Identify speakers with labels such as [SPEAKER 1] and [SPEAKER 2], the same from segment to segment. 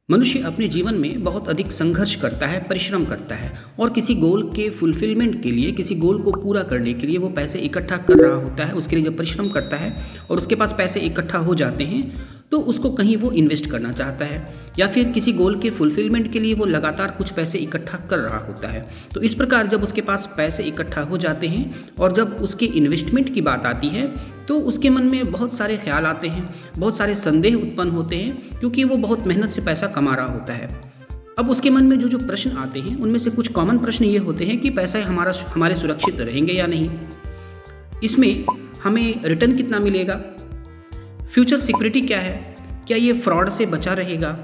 [SPEAKER 1] मनुष्य अपने जीवन में बहुत अधिक संघर्ष करता है, परिश्रम करता है और किसी गोल के फुलफिलमेंट के लिए, किसी गोल को पूरा करने के लिए वो पैसे इकट्ठा कर रहा होता है। उसके लिए जब परिश्रम करता है और उसके पास पैसे इकट्ठा हो जाते हैं तो उसको कहीं वो इन्वेस्ट करना चाहता है, या फिर किसी गोल के फुलफिलमेंट के लिए वो लगातार कुछ पैसे इकट्ठा कर रहा होता है। तो इस प्रकार जब उसके पास पैसे इकट्ठा हो जाते हैं और जब उसके इन्वेस्टमेंट की बात आती है तो उसके मन में बहुत सारे ख्याल आते हैं, बहुत सारे संदेह उत्पन्न होते हैं, क्योंकि वो बहुत मेहनत से पैसा कमा रहा होता है। अब उसके मन में जो जो प्रश्न आते हैं उनमें से कुछ कॉमन प्रश्न ये होते हैं कि पैसा हमारे सुरक्षित रहेंगे या नहीं, इसमें हमें रिटर्न कितना मिलेगा, फ्यूचर सिक्योरिटी क्या है, क्या ये फ्रॉड से बचा रहेगा,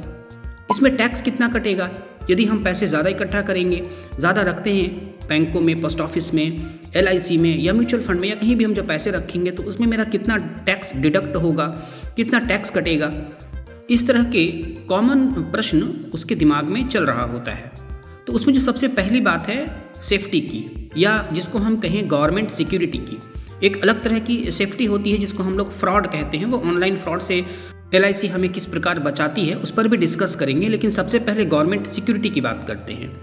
[SPEAKER 1] इसमें टैक्स कितना कटेगा यदि हम पैसे ज़्यादा इकट्ठा करेंगे, ज़्यादा रखते हैं बैंकों में, पोस्ट ऑफिस में, LIC में या म्यूचुअल फंड में या कहीं भी हम जब पैसे रखेंगे तो उसमें मेरा कितना टैक्स डिडक्ट होगा, कितना टैक्स कटेगा। इस तरह के कॉमन प्रश्न उसके दिमाग में चल रहा होता है। तो उसमें जो सबसे पहली बात है सेफ्टी की, या जिसको हम कहें गवर्नमेंट सिक्योरिटी की। एक अलग तरह की सेफ्टी होती है जिसको हम लोग फ्रॉड कहते हैं। वो ऑनलाइन फ्रॉड से LIC हमें किस प्रकार बचाती है उस पर भी डिस्कस करेंगे, लेकिन सबसे पहले गवर्नमेंट सिक्योरिटी की बात करते हैं।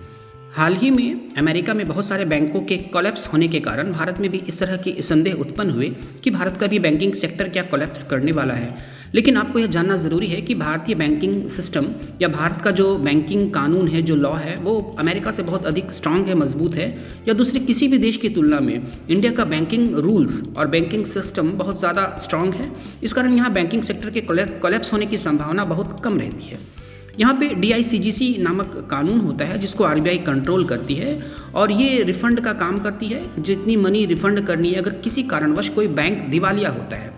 [SPEAKER 1] हाल ही में अमेरिका में बहुत सारे बैंकों के कोलैप्स होने के कारण भारत में भी इस तरह के संदेह उत्पन्न हुए कि भारत का भी बैंकिंग सेक्टर क्या कोलैप्स करने वाला है। लेकिन आपको यह जानना ज़रूरी है कि भारतीय बैंकिंग सिस्टम या भारत का जो बैंकिंग कानून है, जो लॉ है, वो अमेरिका से बहुत अधिक स्ट्रांग है, मजबूत है, या दूसरे किसी भी देश की तुलना में इंडिया का बैंकिंग रूल्स और बैंकिंग सिस्टम बहुत ज़्यादा स्ट्रांग है। इस कारण यहाँ बैंकिंग सेक्टर के कोलैप्स होने की संभावना बहुत कम रहती है। यहाँ पे DICGC नामक कानून होता है जिसको RBI कंट्रोल करती है, और ये रिफ़ंड का काम करती है। जितनी मनी रिफ़ंड करनी है, अगर किसी कारणवश कोई बैंक दिवालिया होता है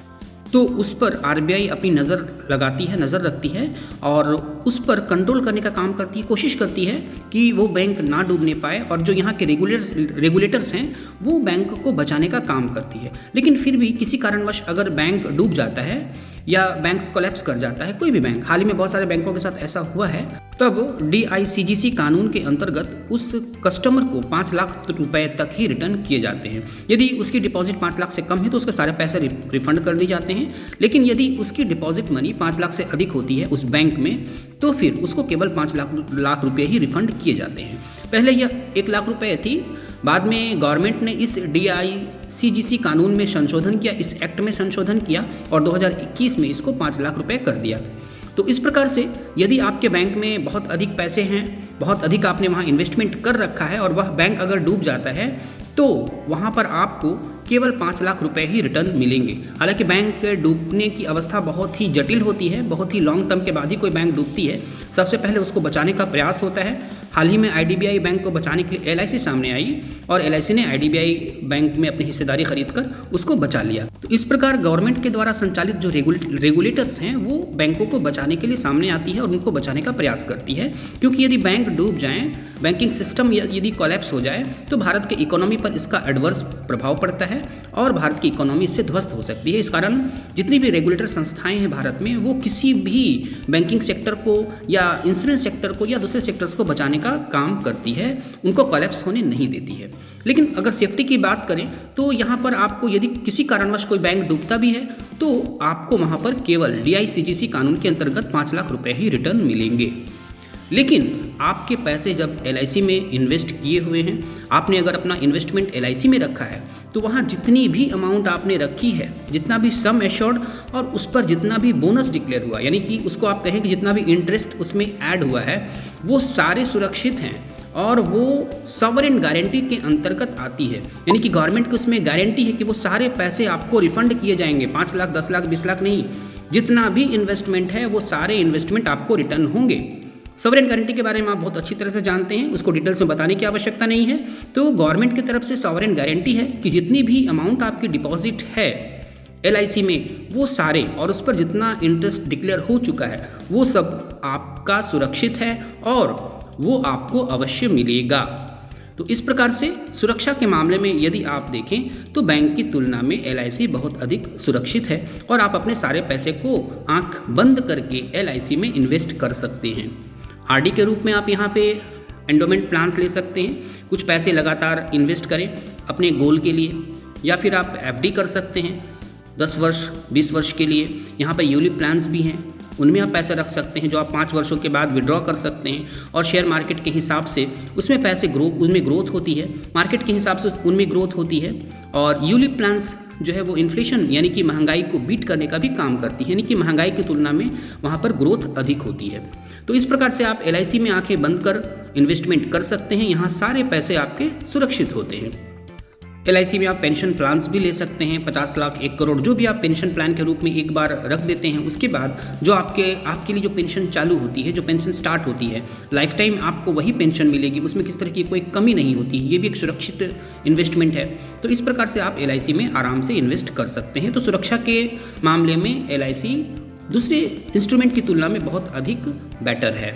[SPEAKER 1] तो उस पर RBI अपनी नज़र लगाती है, नज़र रखती है और उस पर कंट्रोल करने का काम करती है, कोशिश करती है कि वो बैंक ना डूबने पाए, और जो यहाँ के रेगुलेटर्स हैं वो बैंक को बचाने का काम करती है। लेकिन फिर भी किसी कारणवश अगर बैंक डूब जाता है या बैंक्स कोलैप्स कर जाता है, कोई भी बैंक, हाल ही में बहुत सारे बैंकों के साथ ऐसा हुआ है, तब DICGC कानून के अंतर्गत उस कस्टमर को 5 लाख रुपए तक ही रिटर्न किए जाते हैं। यदि उसकी डिपॉजिट 5 लाख से कम है तो उसके सारे पैसे रिफंड कर दिए जाते हैं, लेकिन यदि उसकी डिपॉजिट मनी 5 लाख से अधिक होती है उस बैंक में तो फिर उसको केवल 5 लाख रुपये ही रिफंड किए जाते हैं। पहले यह 1 लाख रुपये थी, बाद में गवर्नमेंट ने इस DICGC कानून में संशोधन किया, इस एक्ट में संशोधन किया और 2021 में इसको 5 लाख रुपए कर दिया। तो इस प्रकार से यदि आपके बैंक में बहुत अधिक पैसे हैं, बहुत अधिक आपने वहाँ इन्वेस्टमेंट कर रखा है और वह बैंक अगर डूब जाता है तो वहाँ पर आपको केवल 5 लाख रुपए ही रिटर्न मिलेंगे। हालांकि बैंक डूबने की अवस्था बहुत ही जटिल होती है, बहुत ही लॉन्ग टर्म के बाद ही कोई बैंक डूबती है। सबसे पहले उसको बचाने का प्रयास होता है। हाल ही में IDBI बैंक को बचाने के लिए LIC सामने आई और LIC ने IDBI बैंक में अपनी हिस्सेदारी खरीदकर उसको बचा लिया। तो इस प्रकार गवर्नमेंट के द्वारा संचालित जो रेगुलेटर्स हैं वो बैंकों को बचाने के लिए सामने आती है और उनको बचाने का प्रयास करती है, क्योंकि यदि बैंक डूब जाएं, बैंकिंग सिस्टम यदि कोलैप्स हो जाए तो भारत के इकोनॉमी पर इसका एडवर्स प्रभाव पड़ता है और भारत की इकोनॉमी इससे ध्वस्त हो सकती है। इस कारण जितनी भी रेगुलेटर संस्थाएं हैं भारत में, वो किसी भी बैंकिंग सेक्टर को या इंश्योरेंस सेक्टर को या दूसरे सेक्टर्स को बचाने का काम करती है, उनको कोलैप्स होने नहीं देती है। लेकिन अगर सेफ्टी की बात करें तो यहाँ पर आपको यदि किसी कारणवश कोई बैंक डूबता भी है तो आपको वहाँ पर केवल DICGC कानून के अंतर्गत 5 लाख रुपए ही रिटर्न मिलेंगे। लेकिन आपके पैसे जब LIC में इन्वेस्ट किए हुए हैं, आपने अगर अपना इन्वेस्टमेंट LIC में रखा है तो वहाँ जितनी भी अमाउंट आपने रखी है, जितना भी सम एश्योर्ड और उस पर जितना भी बोनस डिक्लेयर हुआ, यानी कि उसको आप कहें कि जितना भी इंटरेस्ट उसमें ऐड हुआ है, वो सारे सुरक्षित हैं और वो सॉवरेन गारंटी के अंतर्गत आती है। यानी कि गवर्नमेंट की उसमें गारंटी है कि वो सारे पैसे आपको रिफंड किए जाएंगे, 5 लाख, 10 लाख, 20 लाख नहीं, जितना भी इन्वेस्टमेंट है वो सारे इन्वेस्टमेंट आपको रिटर्न होंगे। सॉवरेन गारंटी के बारे में आप बहुत अच्छी तरह से जानते हैं, उसको डिटेल्स में बताने की आवश्यकता नहीं है। तो गवर्नमेंट की तरफ से सॉवरेन गारंटी है कि जितनी भी अमाउंट आपकी डिपॉजिट है LIC में, वो सारे और उस पर जितना इंटरेस्ट डिक्लेयर हो चुका है वो सब आपका सुरक्षित है और वो आपको अवश्य मिलेगा। तो इस प्रकार से सुरक्षा के मामले में यदि आप देखें तो बैंक की तुलना में LIC बहुत अधिक सुरक्षित है और आप अपने सारे पैसे को आंख बंद करके LIC में इन्वेस्ट कर सकते हैं। RD के रूप में आप यहाँ पे एंडोमेंट प्लान्स ले सकते हैं, कुछ पैसे लगातार इन्वेस्ट करें अपने गोल के लिए, या फिर आप FD कर सकते हैं 10 वर्ष 20 वर्ष के लिए। यहाँ पर यूलिप प्लान्स भी हैं उनमें आप पैसे रख सकते हैं जो आप 5 वर्षों के बाद विड्रॉ कर सकते हैं। और शेयर मार्केट के हिसाब से उसमें उनमें ग्रोथ होती है, मार्केट के हिसाब से उनमें ग्रोथ होती है। और यूलिप प्लान्स जो है वो इन्फ्लेशन यानी कि महंगाई को बीट करने का भी काम करती है, यानी कि महंगाई की तुलना में वहाँ पर ग्रोथ अधिक होती है। तो इस प्रकार से आप LIC में आंखें बंद कर इन्वेस्टमेंट कर सकते हैं, यहाँ सारे पैसे आपके सुरक्षित होते हैं। LIC में आप पेंशन प्लान्स भी ले सकते हैं, 50 लाख 1 करोड़ जो भी आप पेंशन प्लान के रूप में एक बार रख देते हैं, उसके बाद जो आपके लिए जो पेंशन चालू होती है, जो पेंशन स्टार्ट होती है, लाइफ टाइम आपको वही पेंशन मिलेगी, उसमें किस तरह की कोई कमी नहीं होती। ये भी एक सुरक्षित इन्वेस्टमेंट है। तो इस प्रकार से आप LIC में आराम से इन्वेस्ट कर सकते हैं। तो सुरक्षा के मामले में LIC दूसरे इंस्ट्रूमेंट की तुलना में बहुत अधिक बेटर है।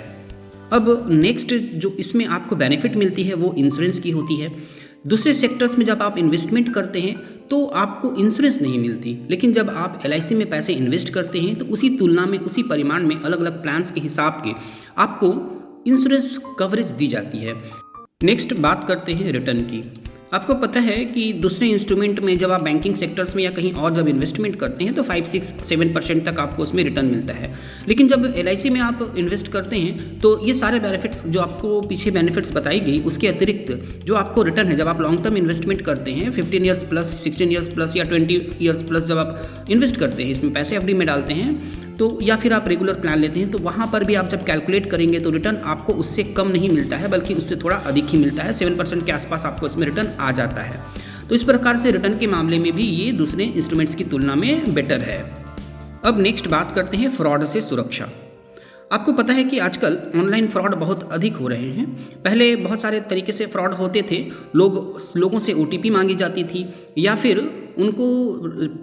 [SPEAKER 1] अब नेक्स्ट जो इसमें आपको बेनिफिट मिलती है वो इंश्योरेंस की होती है। दूसरे सेक्टर्स में जब आप इन्वेस्टमेंट करते हैं तो आपको इंश्योरेंस नहीं मिलती, लेकिन जब आप LIC में पैसे इन्वेस्ट करते हैं तो उसी तुलना में, उसी परिमाण में, अलग अलग प्लान्स के हिसाब के आपको इंश्योरेंस कवरेज दी जाती है। नेक्स्ट बात करते हैं रिटर्न की। आपको पता है कि दूसरे इंस्ट्रूमेंट में जब आप बैंकिंग सेक्टर्स में या कहीं और जब इन्वेस्टमेंट करते हैं तो 5, 6, 7% तक आपको उसमें रिटर्न मिलता है, लेकिन जब LIC में आप इन्वेस्ट करते हैं तो ये सारे बेनिफिट्स जो आपको पीछे बेनिफिट्स बताई गई उसके अतिरिक्त जो आपको रिटर्न है, जब आप लॉन्ग टर्म इन्वेस्टमेंट करते हैं 15 ईयर्स प्लस, 16 ईयर्स प्लस या 20 ईयर्स प्लस जब आप इन्वेस्ट करते हैं, इसमें पैसे FD में डालते हैं तो, या फिर आप रेगुलर प्लान लेते हैं, तो वहाँ पर भी आप जब कैलकुलेट करेंगे तो रिटर्न आपको उससे कम नहीं मिलता है, बल्कि उससे थोड़ा अधिक ही मिलता है। 7% के आसपास आपको इसमें रिटर्न आ जाता है। तो इस प्रकार से रिटर्न के मामले में भी ये दूसरे इंस्ट्रूमेंट्स की तुलना में बेटर है। अब नेक्स्ट बात करते हैं फ्रॉड से सुरक्षा। आपको पता है कि आजकल ऑनलाइन फ्रॉड बहुत अधिक हो रहे हैं। पहले बहुत सारे तरीके से फ्रॉड होते थे, लोगों से OTP मांगी जाती थी या फिर उनको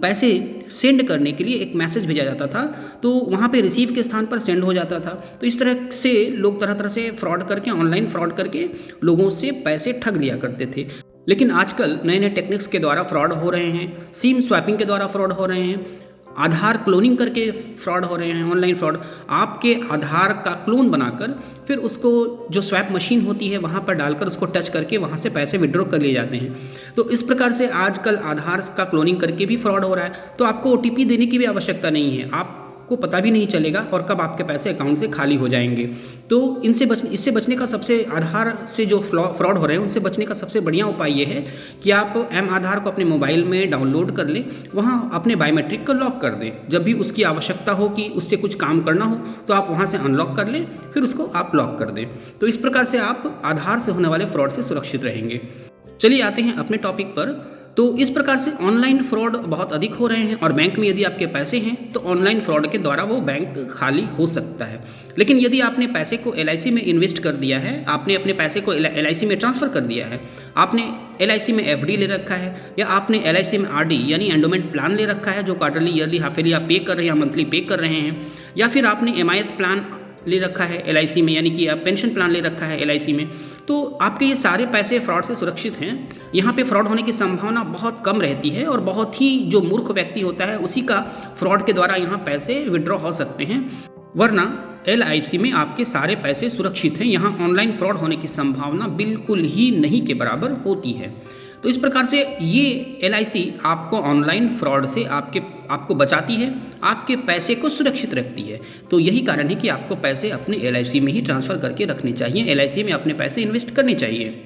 [SPEAKER 1] पैसे सेंड करने के लिए एक मैसेज भेजा जाता था, तो वहाँ पे रिसीव के स्थान पर सेंड हो जाता था। तो इस तरह से लोग तरह तरह से फ्रॉड करके, ऑनलाइन फ्रॉड करके लोगों से पैसे ठग लिया करते थे। लेकिन आजकल नए नए टेक्निक्स के द्वारा फ्रॉड हो रहे हैं, सिम स्वैपिंग के द्वारा फ्रॉड हो रहे हैं, आधार क्लोनिंग करके फ्रॉड हो रहे हैं। ऑनलाइन फ्रॉड आपके आधार का क्लोन बनाकर फिर उसको जो स्वैप मशीन होती है वहाँ पर डालकर उसको टच करके वहाँ से पैसे विड्रॉ कर लिए जाते हैं। तो इस प्रकार से आजकल आधार का क्लोनिंग करके भी फ्रॉड हो रहा है। तो आपको OTP देने की भी आवश्यकता नहीं है, आपको पता भी नहीं चलेगा और कब आपके पैसे अकाउंट से खाली हो जाएंगे। तो इससे बचने का सबसे, आधार से जो फ्रॉड हो रहे हैं उनसे बचने का सबसे बढ़िया उपाय ये है कि आप M-आधार को अपने मोबाइल में डाउनलोड कर लें, वहाँ अपने बायोमेट्रिक को लॉक कर दें। जब भी उसकी आवश्यकता हो कि उससे कुछ काम करना हो तो आप वहाँ से अनलॉक कर लें, फिर उसको आप लॉक कर दें। तो इस प्रकार से आप आधार से होने वाले फ्रॉड से सुरक्षित रहेंगे। चलिए आते हैं अपने टॉपिक पर। तो इस प्रकार से ऑनलाइन फ्रॉड बहुत अधिक हो रहे हैं और बैंक में यदि आपके पैसे हैं तो ऑनलाइन फ्रॉड के द्वारा वो बैंक खाली हो सकता है। लेकिन यदि आपने पैसे को LIC में इन्वेस्ट कर दिया है, आपने अपने पैसे को LIC में ट्रांसफ़र कर दिया है, आपने LIC में FD ले रखा है या आपने LIC में RD यानी एंडोमेंट प्लान ले रखा है जो क्वार्टरली, ईयरली, हाफ ईयरली आप पे कर रहे हैं या मंथली पे कर रहे हैं, या फिर आपने MIS प्लान ले रखा है LIC में, यानी कि आप पेंशन प्लान ले रखा है LIC में, तो आपके ये सारे पैसे फ्रॉड से सुरक्षित हैं। यहाँ पे फ्रॉड होने की संभावना बहुत कम रहती है और बहुत ही जो मूर्ख व्यक्ति होता है उसी का फ्रॉड के द्वारा यहाँ पैसे विड्रॉ हो सकते हैं, वरना LIC में आपके सारे पैसे सुरक्षित हैं। यहाँ ऑनलाइन फ्रॉड होने की संभावना बिल्कुल ही नहीं के बराबर होती है। तो इस प्रकार से ये LIC आपको ऑनलाइन फ्रॉड से आपको बचाती है, आपके पैसे को सुरक्षित रखती है। तो यही कारण है कि आपको पैसे अपने LIC में ही ट्रांसफ़र करके रखने चाहिए, LIC में अपने पैसे इन्वेस्ट करने चाहिए।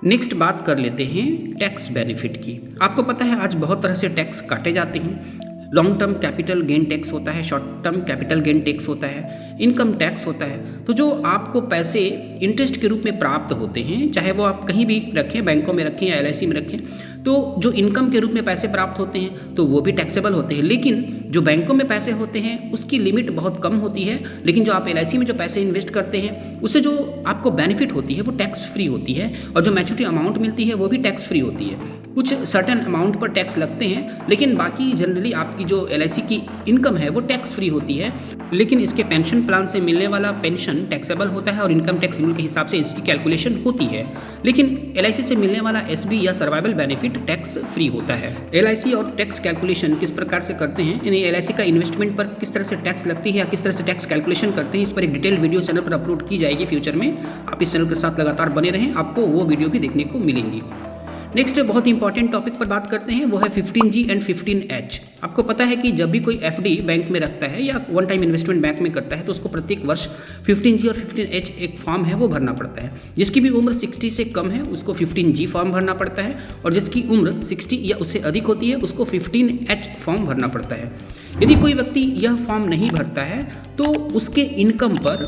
[SPEAKER 1] नेक्स्ट बात कर लेते हैं टैक्स बेनिफिट की। आपको पता है आज बहुत तरह से टैक्स काटे जाते हैं। Long term capital gain tax होता है, short term capital gain tax होता है, इनकम टैक्स होता है। तो जो आपको पैसे इंटरेस्ट के रूप में प्राप्त होते हैं, चाहे वो आप कहीं भी रखें, बैंकों में रखें या LIC में रखें, तो जो इनकम के रूप में पैसे प्राप्त होते हैं तो वो भी टैक्सेबल होते हैं। लेकिन जो बैंकों में पैसे होते हैं उसकी लिमिट बहुत कम होती है, लेकिन जो आप LIC में जो पैसे इन्वेस्ट करते हैं उससे जो आपको बेनिफिट होती है वो टैक्स फ्री होती है, और जो मैच्योरिटी अमाउंट मिलती है वो भी टैक्स फ्री होती है। कुछ सर्टेन अमाउंट पर टैक्स लगते हैं, लेकिन बाकी जनरली आपकी जो LIC की इनकम है वो टैक्स फ्री होती है। लेकिन इसके पेंशन प्लान से मिलने वाला पेंशन टैक्सेबल होता है और इनकम टैक्स रूल के हिसाब से इसकी कैलकुलेशन होती है। लेकिन LIC से मिलने वाला SB या सर्वाइवल बेनिफिट टैक्स फ्री होता है। LIC और टैक्स कैलकुलेशन किस प्रकार से करते हैं, यानी LIC का इन्वेस्टमेंट पर किस तरह से टैक्स लगती है या किस तरह से टैक्स कैलकुलेशन करते हैं, इस पर एक डिटेल वीडियो चैनल पर अपलोड की जाएगी फ्यूचर में। आप इस चैनल के साथ लगातार बने रहें, आपको वो वीडियो भी देखने को मिलेंगी। नेक्स्ट बहुत इंपॉर्टेंट टॉपिक पर बात करते हैं, वो है 15G एंड 15H। आपको पता है कि जब भी कोई एफडी बैंक में रखता है या वन टाइम इन्वेस्टमेंट बैंक में करता है तो उसको प्रत्येक वर्ष 15G और 15H एक फॉर्म है वो भरना पड़ता है। जिसकी भी उम्र 60 से कम है उसको 15G फॉर्म भरना पड़ता है, और जिसकी उम्र 60 या उससे अधिक होती है उसको 15H फॉर्म भरना पड़ता है। यदि कोई व्यक्ति यह फॉर्म नहीं भरता है तो उसके इनकम पर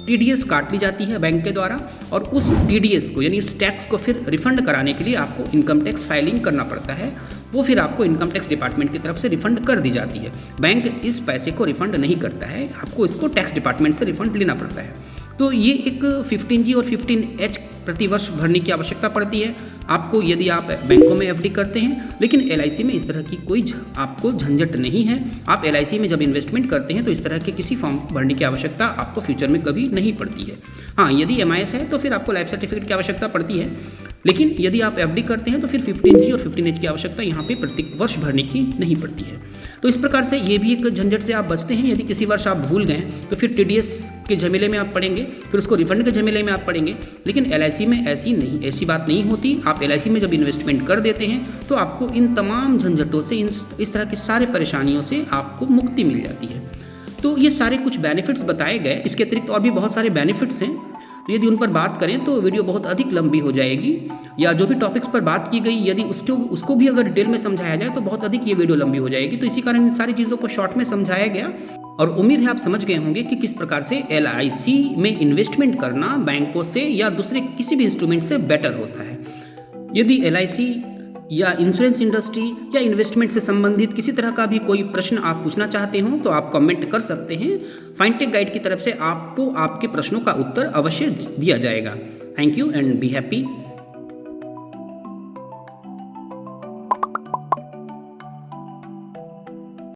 [SPEAKER 1] TDS काट ली जाती है बैंक के द्वारा, और उस TDS को यानी उस टैक्स को फिर रिफंड कराने के लिए आपको इनकम टैक्स फाइलिंग करना पड़ता है। वो फिर आपको इनकम टैक्स डिपार्टमेंट की तरफ से रिफंड कर दी जाती है। बैंक इस पैसे को रिफंड नहीं करता है, आपको इसको टैक्स डिपार्टमेंट से रिफंड लेना पड़ता है। तो ये एक 15G और 15H प्रतिवर्ष भरने की आवश्यकता पड़ती है आपको यदि आप बैंकों में FD करते हैं। लेकिन LIC में इस तरह की कोई आपको झंझट नहीं है। आप LIC में जब इन्वेस्टमेंट करते हैं तो इस तरह के किसी फॉर्म भरने की आवश्यकता आपको फ्यूचर में कभी नहीं पड़ती है। हाँ, यदि MIS है तो फिर आपको लाइफ सर्टिफिकेट की आवश्यकता पड़ती है, लेकिन यदि आप FD करते हैं तो फिर 15G और 15H की आवश्यकता यहाँ पे प्रत्येक वर्ष भरने की नहीं पड़ती है। तो इस प्रकार से ये भी एक झंझट से आप बचते हैं। यदि किसी वर्ष आप भूल गए तो फिर TDS के झमेले में आप पड़ेंगे, फिर उसको रिफंड के झमेले में आप पड़ेंगे। लेकिन LIC में ऐसी बात नहीं होती। आप LIC में जब इन्वेस्टमेंट कर देते हैं तो आपको इन तमाम झंझटों से, इस तरह की सारे परेशानियों से आपको मुक्ति मिल जाती है। तो ये सारे कुछ बेनिफिट्स बताए गए। इसके अतिरिक्त और भी बहुत सारे बेनिफिट्स हैं, तो यदि उन पर बात करें तो वीडियो बहुत अधिक लंबी हो जाएगी, या जो भी टॉपिक्स पर बात की गई यदि उसको भी अगर डिटेल में समझाया जाए तो बहुत अधिक ये वीडियो लंबी हो जाएगी। तो इसी कारण इन सारी चीज़ों को शॉर्ट में समझाया गया, और उम्मीद है आप समझ गए होंगे कि किस प्रकार से LIC में इन्वेस्टमेंट करना बैंकों से या दूसरे किसी भी इंस्ट्रूमेंट से बेटर होता है। यदि LIC या इंश्योरेंस इंडस्ट्री या इन्वेस्टमेंट से संबंधित किसी तरह का भी कोई प्रश्न आप पूछना चाहते हो तो आप कमेंट कर सकते हैं। फाइनटेक गाइड की तरफ से आपको आपके प्रश्नों का उत्तर अवश्य दिया जाएगा। Thank you and be happy.